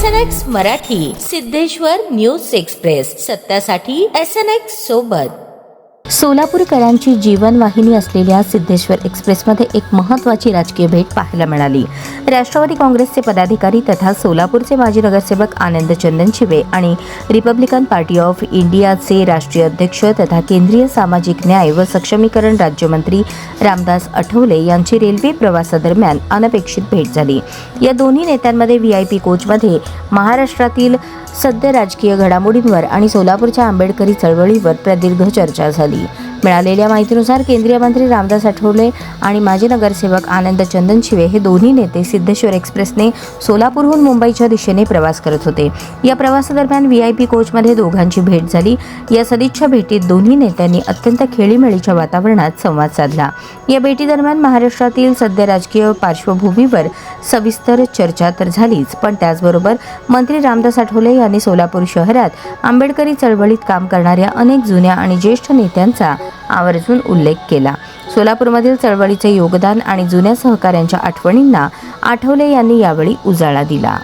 SNX Marathi, Siddheshwar news express, सत्यासाठी SNX सोबत. सोलापूरकरांची जीवनवाहिनी असलेल्या सिद्धेश्वर एक्सप्रेसमध्ये एक महत्त्वाची राजकीय भेट पाहायला मिळाली. राष्ट्रवादी काँग्रेसचे पदाधिकारी तथा सोलापूरचे माजी नगरसेवक आनंद चंदनशिवे आणि रिपब्लिकन पार्टी ऑफ इंडियाचे राष्ट्रीय अध्यक्ष तथा केंद्रीय सामाजिक न्याय व सक्षमीकरण राज्यमंत्री रामदास आठवले यांची रेल्वे प्रवासादरम्यान अनपेक्षित भेट झाली. या दोन्ही नेत्यांमध्ये VIP कोचमध्ये महाराष्ट्रातील सद्य राजकीय घडामोडींवर आणि सोलापूरच्या आंबेडकरी चळवळीवर प्रदीर्घ चर्चा झाली. मिळालेल्या माहितीनुसार केंद्रीय मंत्री रामदास आठवले आणि माजी नगरसेवक आनंद चंदनशिवे हे दोन्ही नेते सिद्धेश्वर एक्सप्रेसने सोलापूरहून मुंबईच्या दिशेने प्रवास करत होते. या प्रवासादरम्यान VIP कोचमध्ये दोघांची भेट झाली. या सदिच्छा भेटीत दोन्ही नेत्यांनी अत्यंत खेळीमेळीच्या वातावरणात संवाद साधला. या भेटीदरम्यान महाराष्ट्रातील सद्य राजकीय पार्श्वभूमीवर सविस्तर चर्चा तर झालीच, पण त्याचबरोबर मंत्री रामदास आठवले यांनी सोलापूर शहरात आंबेडकरी चळवळीत काम करणाऱ्या अनेक जुन्या आणि ज्येष्ठ नेत्यांचा आवर्जून उल्लेख केला. सोलापूरमधील चळवळीचे योगदान आणि जुन्या सहकाऱ्यांच्या आठवणींना आठवले यांनी यावेळी उजाळा दिला.